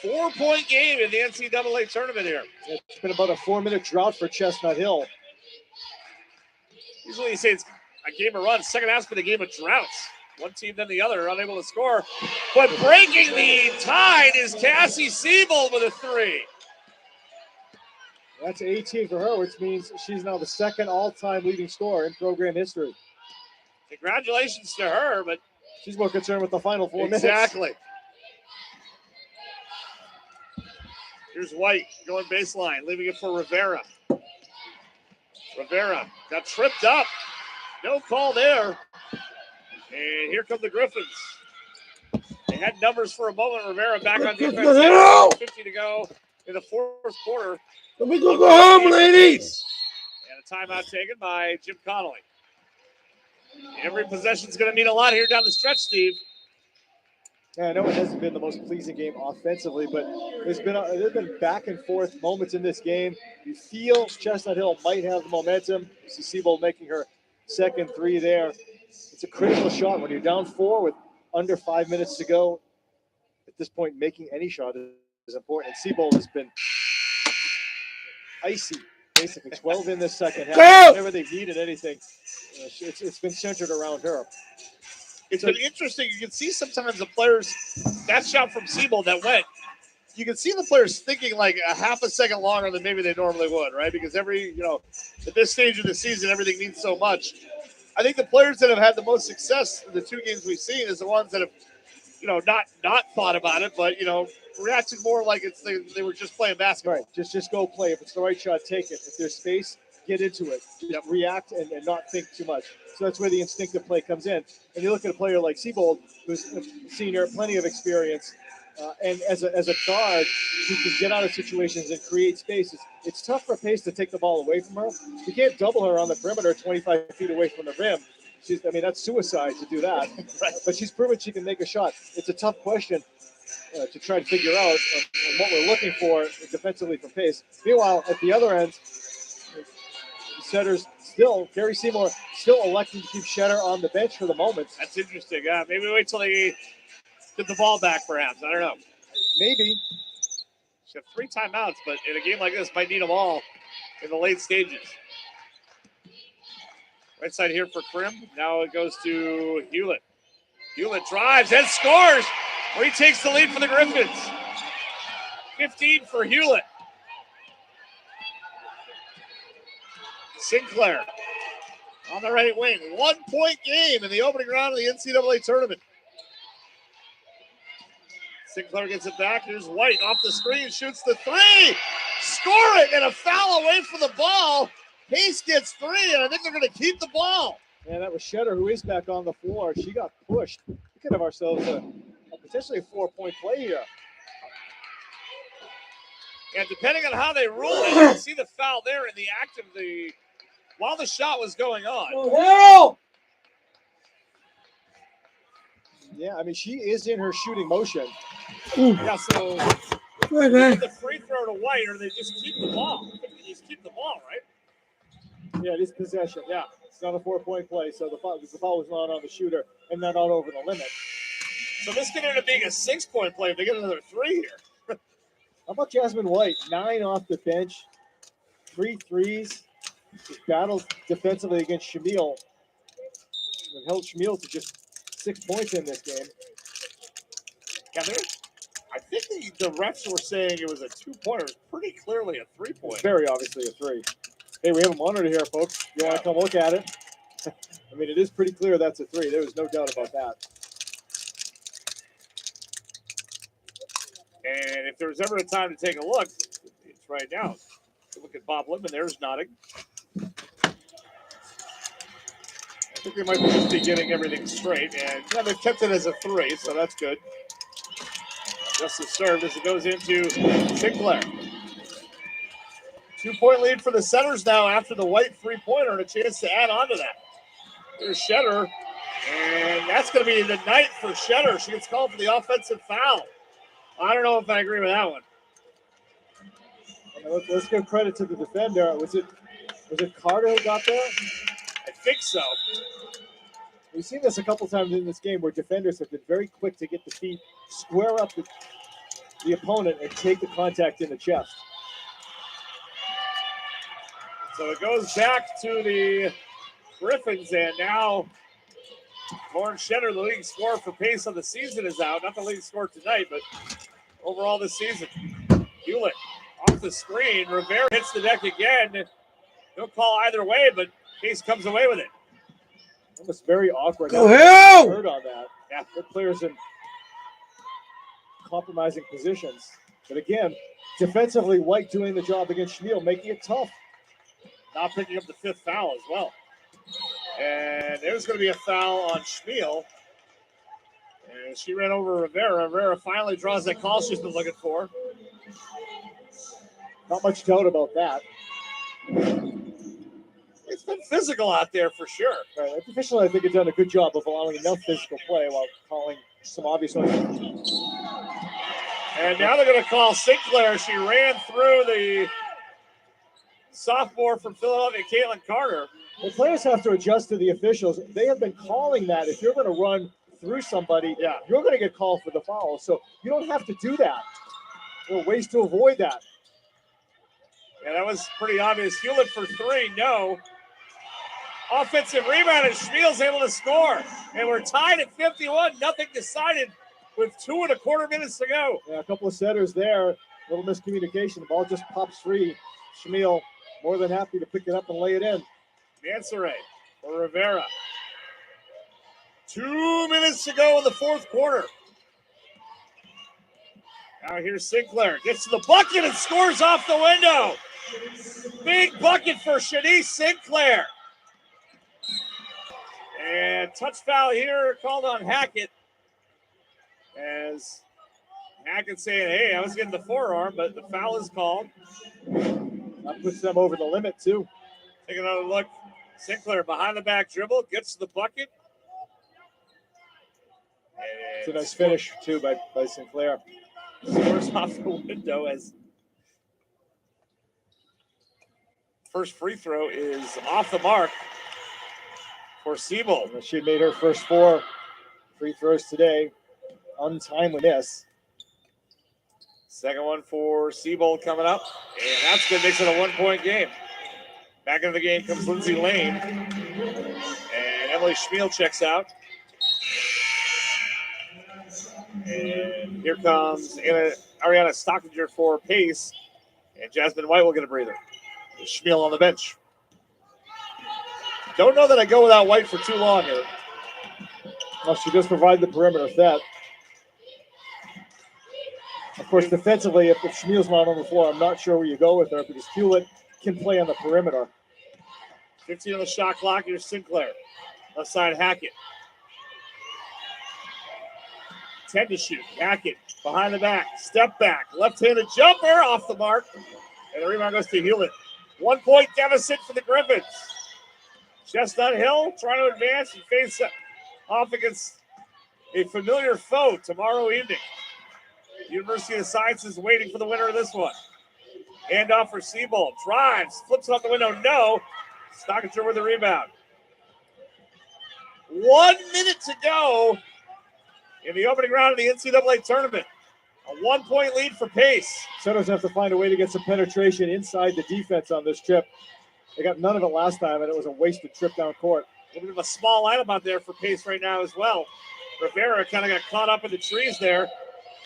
4-point game in the NCAA tournament here. It's been about a 4-minute drought for Chestnut Hill. Usually you say it's a game of runs. Second half's been a game of droughts. One team then the other, unable to score. But breaking the tide is Cassie Siebold with a three. That's 18 for her, which means she's now the second all-time leading scorer in program history. Congratulations to her, but she's more concerned with the final 4 minutes. Exactly. Here's White going baseline, leaving it for Rivera. Rivera got tripped up. No call there. And here come the Griffins. They had numbers for a moment. Rivera back on defense. 50 to go in the fourth quarter. Let me go home, ladies. And a timeout taken by Jim Connolly. Every possession's going to mean a lot here down the stretch, Steve. Yeah, I know it hasn't been the most pleasing game offensively, but there's been back and forth moments in this game. You feel Chestnut Hill might have the momentum. You see Siebold making her second three there. It's a critical shot when you're down 4 with under 5 minutes to go. At this point, making any shot is important. And Siebold has been icy, basically 12 in this second half. Whenever they've needed anything, it's been centered around her. It's been interesting. You can see sometimes the players, that shot from Siebold that went, you can see the players thinking like a half a second longer than maybe they normally would, right? Because at this stage of the season, everything means so much. I think the players that have had the most success in the 2 games we've seen is the ones that have, not thought about it, but, reacted more like they were just playing basketball. Right. Just go play. If it's the right shot, take it. If there's space, get into it. Just react and not think too much. So that's where the instinctive play comes in. And you look at a player like Siebold, who's a senior, plenty of experience, and as a guard who can get out of situations and create spaces. It's tough for Pace to take the ball away from her. You can't double her on the perimeter 25 feet away from the rim. That's suicide to do that. Right. But she's proven she can make a shot. It's a tough question to try to figure out on what we're looking for defensively from Pace. Meanwhile, at the other end, the setters Carrie Seymour still electing to keep Shetter on the bench for the moment. That's interesting. Maybe wait till they get the ball back, perhaps. I don't know. Maybe. She have 3 timeouts, but in a game like this, might need them all in the late stages. Right side here for Krim. Now it goes to Hewlett. Hewlett drives and scores. Retakes the lead for the Griffins. 15 for Hewlett. Sinclair on the right wing. 1-point game in the opening round of the NCAA tournament. Sinclair gets it back. Here's White off the screen. Shoots the 3. Scoring and a foul away from the ball. Pace gets 3, and I think they're going to keep the ball. And that was Shetter, who is back on the floor. She got pushed. We could have ourselves potentially a 4-point play here. And depending on how they rule it, you can see the foul there in the act of while the shot was going on. Oh, Yeah, she is in her shooting motion. Yeah, so they get the free throw to White, or they just keep the ball. They just keep the ball, right? Yeah, it is possession. Yeah, it's not a 4-point play, so the foul was not on the shooter and not over the limit. So this could end up being a 6-point play if they get another 3 here. How about Jasmine White? 9 off the bench, 3 threes. She battled defensively against Shamil. and held Schmiel to just 6 points in this game. Yeah, I think the refs were saying it was a 2-pointer. It was pretty clearly a 3-pointer. Very obviously a 3. Hey, we have a monitor here, folks. You want to come look at it? I mean, it is pretty clear that's a 3. There was no doubt about that. And if there was ever a time to take a look, it's right now. Look at Bob Lippman. There's nodding. I think they might just be getting everything straight. And yeah, they've kept it as a 3, so that's good. Just served as it goes into Sinclair. 2-point lead for the Centers now after the White 3-pointer and a chance to add on to that. Here's Shetter, and that's going to be the night for Shetter. She gets called for the offensive foul. I don't know if I agree with that one. Let's give credit to the defender. Was it Carter who got there? I think so. We've seen this a couple times in this game where defenders have been very quick to get the feet, square up the opponent, and take the contact in the chest. So it goes back to the Griffins, and now Lauren Shetter, the leading scorer for pace of the season, is out. Not the leading scorer tonight, but overall this season. Hewlett off the screen. Rivera hits the deck again. No call either way, but Pace comes away with it. That was very awkward. Go Hill! Hurt on that. Yeah, good players in compromising positions. But again, defensively, White doing the job against Schmiel, making it tough. Not picking up the 5th foul as well. And there's going to be a foul on Schmiel. And she ran over Rivera. Rivera finally draws that call she's been looking for. Not much doubt about that. It's been physical out there for sure. Right. Officially, I think it's done a good job of allowing enough physical play while calling some obvious ones. And now they're going to call Sinclair. She ran through the sophomore from Philadelphia, Caitlin Carter. The players have to adjust to the officials. They have been calling that if you're going to run through somebody, you're going to get called for the foul. So you don't have to do that. There are ways to avoid that. Yeah, that was pretty obvious. Hewlett for 3, no. Offensive rebound, and Schmiel's able to score. And we're tied at 51. Nothing decided with 2.25 minutes to go. Yeah, a couple of setters there. A little miscommunication. The ball just pops free. Schmiel more than happy to pick it up and lay it in. Mansoret for Rivera. 2 minutes to go in the 4th quarter. Now here's Sinclair. Gets to the bucket and scores off the window. Big bucket for Shanice Sinclair. And touch foul here called on Hackett. As Hackett saying, hey, I was getting the forearm, but the foul is called. That puts them over the limit, too. Take another look. Sinclair behind the back dribble, gets to the bucket. It's a nice finish, too, by Sinclair. Scores off the window as first free throw is off the mark for Siebold. She made her first 4 free throws today. Untimely miss. Second one for Siebold coming up. And that's going to make it a 1-point game. Back into the game comes Lindsay Lane. And Emily Schmiel checks out. And here comes Ariana Stockinger for pace. And Jasmine White will get a breather. Schmiel on the bench. Don't know that I go without White for too long here. Well, she does provide the perimeter threat. Of course, defensively, if Schmiel's not on the floor, I'm not sure where you go with her because Hewlett can play on the perimeter. 15 on the shot clock. Here's Sinclair. Left side, Hackett. 10 to shoot. Hackett behind the back. Step back. Left-handed jumper off the mark. And the rebound goes to Hewlett. 1-point deficit for the Griffins. Chestnut Hill trying to advance and face off against a familiar foe tomorrow evening. University of Sciences waiting for the winner of this one. Handoff for Siebold. Drives. Flips it out the window. No. Stockinger with the rebound. 1 minute to go in the opening round of the NCAA tournament. A 1-point lead for Pace. Senators have to find a way to get some penetration inside the defense on this trip. They got none of it last time, and it was a wasted trip down court. A bit of a small lineup out there for Pace right now as well. Rivera kind of got caught up in the trees there.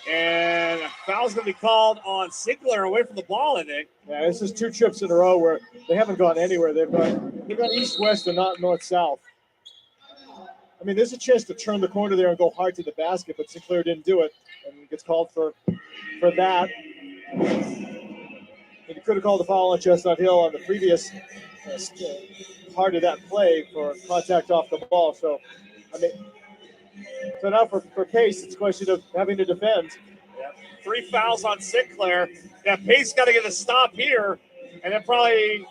And a foul's going to be called on Sinclair away from the ball, I think. Yeah, this is 2 trips in a row where they haven't gone anywhere. They've gone east-west and not north-south. I mean, there's a chance to turn the corner there and go hard to the basket, but Sinclair didn't do it, and gets called for that. And he could have called the foul on Chestnut Hill on the previous part of that play for contact off the ball. So, I mean, so now for Pace, it's a question of having to defend. Yeah. 3 fouls on Sinclair. Yeah, Pace got to get a stop here, and then probably,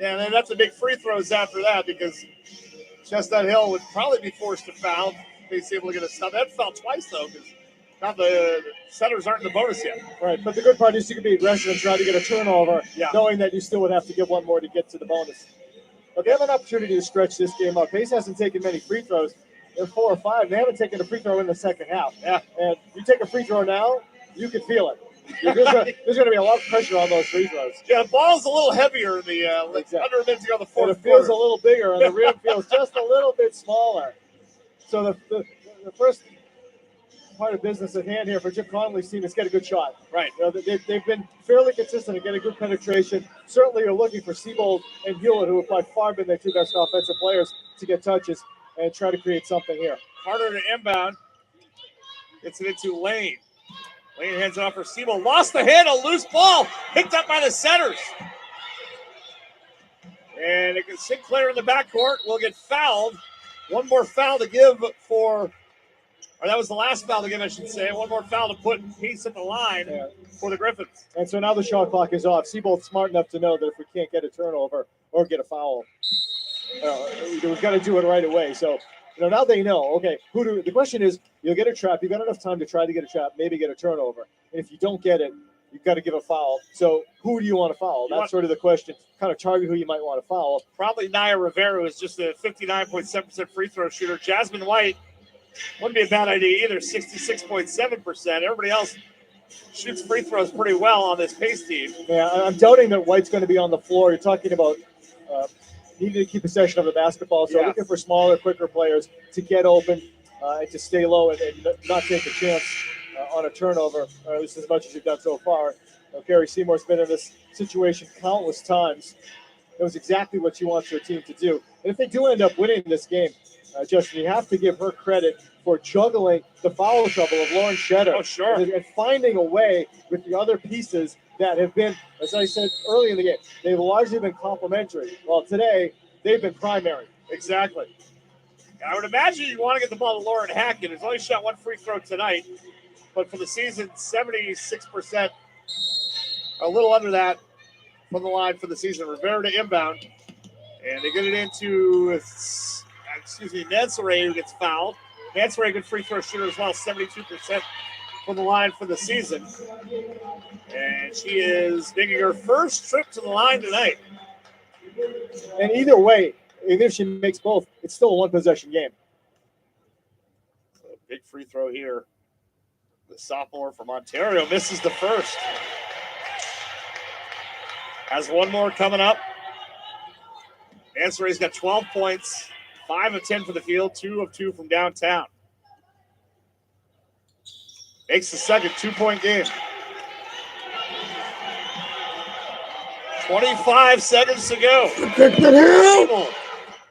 and then that's a big free throws after that because Chestnut Hill would probably be forced to foul. Pace able to get a stop. That foul twice though because now the centers aren't in the bonus yet. Right, but the good part is you can be aggressive and try to get a turnover, knowing that you still would have to give one more to get to the bonus. But they have an opportunity to stretch this game up. Pace hasn't taken many free throws. They're 4 or 5. They haven't taken a free throw in the second half. Yeah. And you take a free throw now, you can feel it. There's going to be a lot of pressure on those free throws. Yeah, the ball's a little heavier in the exactly. under a minute to go on the fourth And it feels quarter. a little bigger, and the rim feels just a little bit smaller. So the first part of business at hand here for Chip Connolly's team is get a good shot. Right. You know, they've been fairly consistent and getting good penetration. Certainly you're looking for Siebold and Hewlett, who have by far been their 2 best offensive players, to get touches and try to create something here. Carter to inbound. Gets it into Lane. Lane hands it off for Siebold. Lost the handle. Loose ball. Picked up by the centers. And Sinclair in the backcourt will get fouled. One more foul to give for, or that was the last foul to give, I should say. One more foul to put Pace at the line for the Griffins. And so now the shot clock is off. Siebold's smart enough to know that if we can't get a turnover or get a foul, we've got to do it right away. So, now they know, okay, the question is, you'll get a trap. You've got enough time to try to get a trap, maybe get a turnover. And if you don't get it, you've got to give a foul. So who do you want to foul? That's sort of the question. Kind of target who you might want to foul. Probably Naya Rivera, who is just a 59.7% free throw shooter. Jasmine White wouldn't be a bad idea either, 66.7%. Everybody else shoots free throws pretty well on this Pace team. Yeah, I'm doubting that White's going to be on the floor. You're talking about needing to keep possession of the basketball. So looking for smaller, quicker players to get open and to stay low and not take a chance on a turnover, or at least as much as you've done so far. Gary Seymour's been in this situation countless times. It was exactly what she wants her team to do. And if they do end up winning this game, Justin, you have to give her credit for juggling the foul trouble of Lauren Shetter. Oh, sure. And finding a way with the other pieces that have been, as I said early in the game, they've largely been complementary. Well, today, they've been primary. Exactly. I would imagine you want to get the ball to Lauren Hackett, who's only shot 1 free throw tonight, but for the season, 76%, a little under that from the line for the season. Rivera to inbound, and they get it into, Nansere, who gets fouled. Nansere, good free throw shooter as well, 72% from the line for the season. And she is making her first trip to the line tonight. And either way, even if she makes both, it's still a 1-possession game. So big free throw here. The sophomore from Ontario misses the first. Has one more coming up. Nancere's got 12 points, 5 of 10 for the field, 2 of 2 from downtown. Makes the second 2-point game. 25 seconds to go.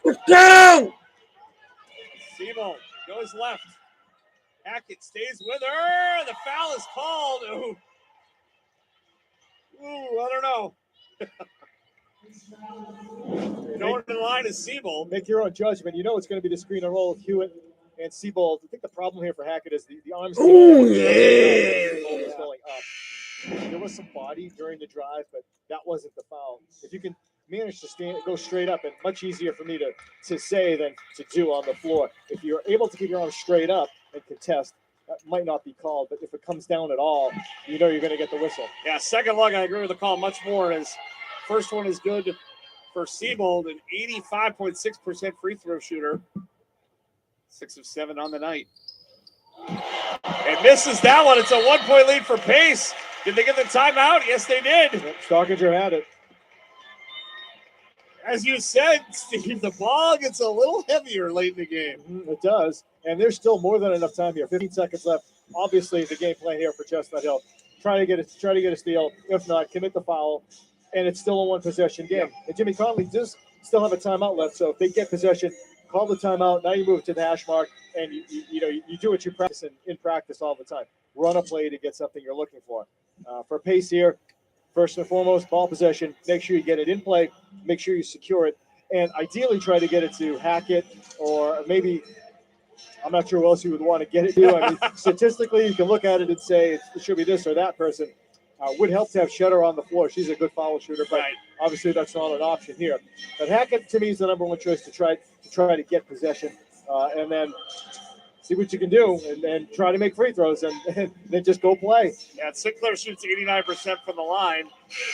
Let's go! Seymour goes left. Hackett stays with her. The foul is called. Ooh, I don't know. Going to the line is Siebold. Make your own judgment. You know it's going to be the screen and roll of Hewitt and Siebold. I think the problem here for Hackett is the arms. Oh, yeah. Going up. There was some body during the drive, but that wasn't the foul. If you can manage to go straight up, and much easier for me to say than to do on the floor. If you're able to keep your arms straight up and contest, that might not be called. But if it comes down at all, you know you're going to get the whistle. Yeah, second look, I agree with the call much more. As first one is good for Siebold, an 85.6% free throw shooter. 6 of 7 on the night. And misses that one. It's a 1-point lead for Pace. Did they get the timeout? Yes, they did. Stockinger had it. As you said, Steve, the ball gets a little heavier late in the game. It does. And there's still more than enough time here. 15 seconds left. Obviously, the game plan here for Chestnut Hill. Try to get a steal. If not, commit the foul. And it's still a one-possession game. Yep. And Jimmy Conley does still have a timeout left. So if they get possession, call the timeout. Now you move to the hash mark, and you do what you practice in practice all the time. Run a play to get something you're looking for. For pace here, first and foremost, ball possession. Make sure you get it in play. Make sure you secure it. And ideally try to get it to Hackett, or maybe I'm not sure who else you would want to get it to. I mean, statistically, you can look at it and say it should be this or that person. Would help to have Shutter on the floor. She's a good foul shooter, but obviously that's not an option here. But Hackett, to me, is the number one choice to try to get possession, and then see what you can do, and then try to make free throws, and then just go play. Yeah, Sinclair shoots 89% from the line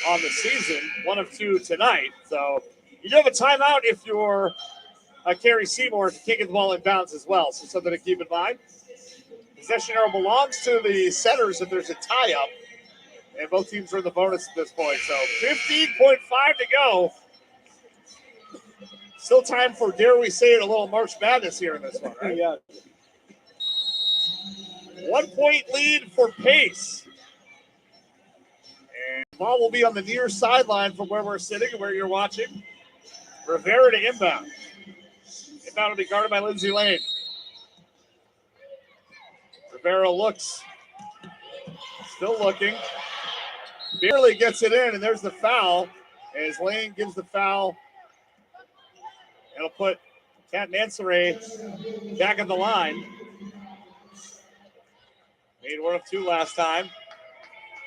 on the season, 1 of 2 tonight. So you do have a timeout if you're Carrie Seymour, if you can't get the ball in bounds as well. So something to keep in mind. Possession arrow belongs to the setters if there's a tie-up. And both teams are in the bonus at this point. So 15.5 to go. Still time for, dare we say it, a little March Madness here in this one, right? Yeah. 1 point lead for Pace. And the ball will be on the near sideline from where we're sitting and where you're watching. Rivera to inbound. Inbound will be guarded by Lindsay Lane. Rivera looks. Still looking. Barely gets it in, and there's the foul. As Lane gives the foul, it'll put Kat Mansoray back at the line. Made 1 of 2 last time.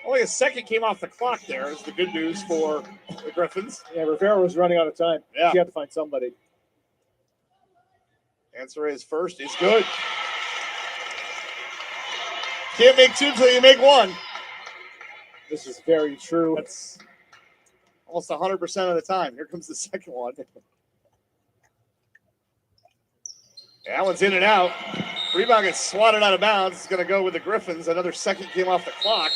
Only a second came off the clock there is the good news for the Griffins. Yeah, Rivera was running out of time. Yeah. She had to find somebody. Mansoray's first is good. Can't make 2 until you make 1. This is very true. That's almost 100% of the time. Here comes the second one. That one's in and out. Rebound gets swatted out of bounds. It's going to go with the Griffins. Another second came off the clock.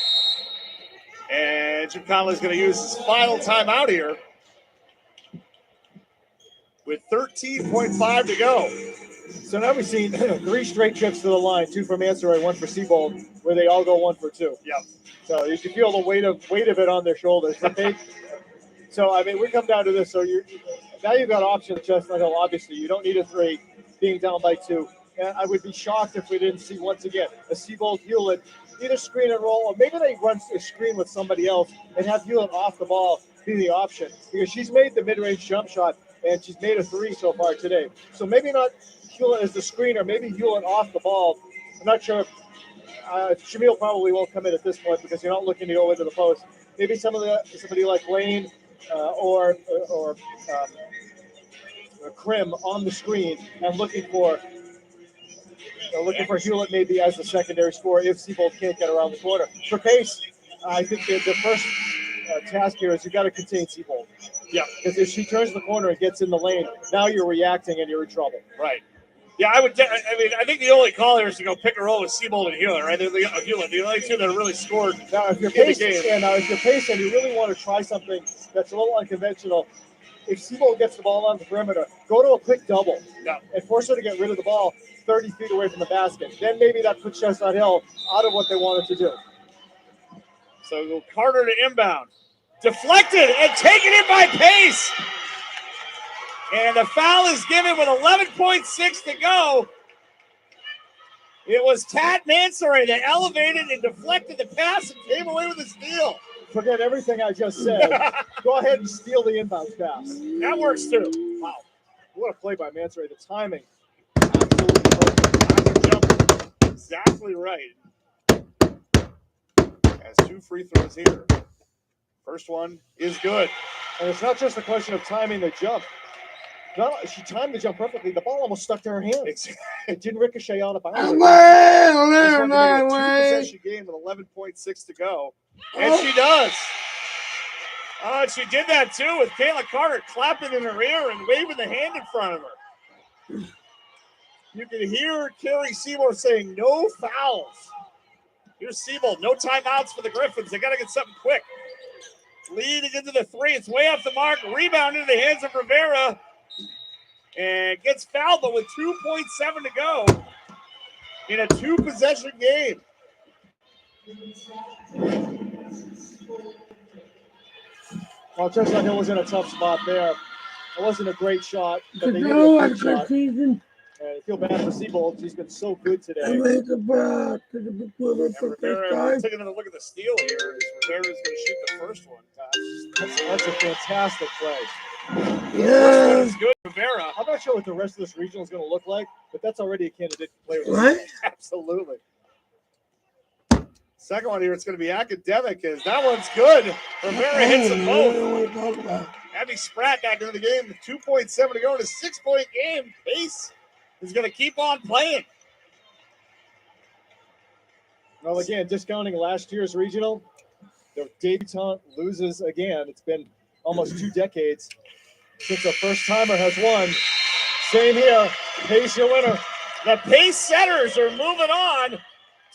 And Jim Conley's going to use his final timeout here with 13.5 to go. So now we've seen 3 straight trips to the line, 2 for Mansoray, 1 for Seabold, where they all go 1 for 2. Yep. So you can feel the weight of it on their shoulders. So, I mean, we come down to this. So now you've got options at Chestnut Hill. Obviously, you don't need a 3 being down by 2. And I would be shocked if we didn't see once again a Seabold Hewlett either screen and roll, or maybe they run a screen with somebody else and have Hewlett off the ball be the option, because she's made the mid-range jump shot and she's made a 3 so far today. So maybe not Hewlett as the screener, maybe Hewlett off the ball. I'm not sure. Shamil probably won't come in at this point because you're not looking to go into the post. Maybe somebody like Lane or Krim on the screen and looking for Hewlett maybe as the secondary scorer if Seabold can't get around the corner. For Pace, I think the first task here is you got to contain Seabold. Yeah. Because if she turns the corner and gets in the lane, now you're reacting and you're in trouble. Right. Yeah, I think the only call here is to go pick and roll with Seabold and Hewlett, right? They're the only 2 that have really scored now, if you're in the Pace, game. Yeah, now if you're Pace and you really want to try something that's a little unconventional, if Seabold gets the ball on the perimeter, go to a quick double and force her to get rid of the ball 30 feet away from the basket. Then maybe that puts Chestnut Hill out of what they wanted to do. So Carter to inbound. Deflected and taken in by Pace. And the foul is given with 11.6 to go. It was Kat Mansoray that elevated and deflected the pass and came away with a steal. Forget everything I just said. Go ahead and steal the inbound pass. That works too. Wow. What a play by Mansoray. The timing. Absolutely perfect. Jump. Exactly right. Has 2 free throws here. First one is good. And it's not just a question of timing the jump. She timed the jump perfectly. The ball almost stuck to her hands. It didn't ricochet out of bounds. Two-possession game with 11.6 to go. And she does. She did that too with Kayla Carter clapping in her ear and waving the hand in front of her. You can hear Carrie Seymour saying no fouls. Here's Seabold. No timeouts for the Griffins. They got to get something quick. leading into the three. It's way off the mark. Rebound into the hands of Rivera. And gets fouled, but with 2.7 to go in a two-possession game. Well, Chestnut Hill was in a tough spot there. It wasn't a great shot, but they needed Cadell a had good a good shot. season. And I feel bad for Seabold. He's been so good I today. made the ball to the big river And for Rivera, this we're time. taking another look at the steal here. Rivera's going to shoot the first one. That's a fantastic play. First one Yeah. is good, Rivera. I'm not sure what the rest of this regional is going to look like, but that's already a candidate player. What? Absolutely. Second one here, it's going to be academic, as that one's good. Rivera hits them I both. don't want to talk about. Abby Spratt back into the game with 2.7 to go in a 6-point game. Pace is going to keep on playing. Well, again, discounting last year's regional, the debutante loses again. It's been almost 2 decades since a first-timer has won. Same here. Pace your winner. The Pace Setters are moving on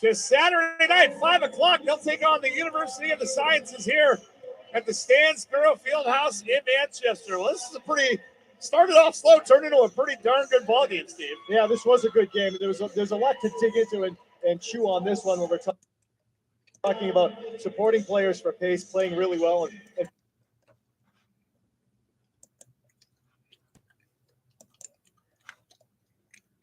to Saturday night, 5 o'clock. They'll take on the University of the Sciences here at the Stansboro Fieldhouse in Manchester. Well, this is a pretty, started off slow, turned into a pretty darn good ball game, Steve. Yeah, this was a good game. There's a lot to dig into and chew on this one when we're talking about supporting players for Pace, playing really well, and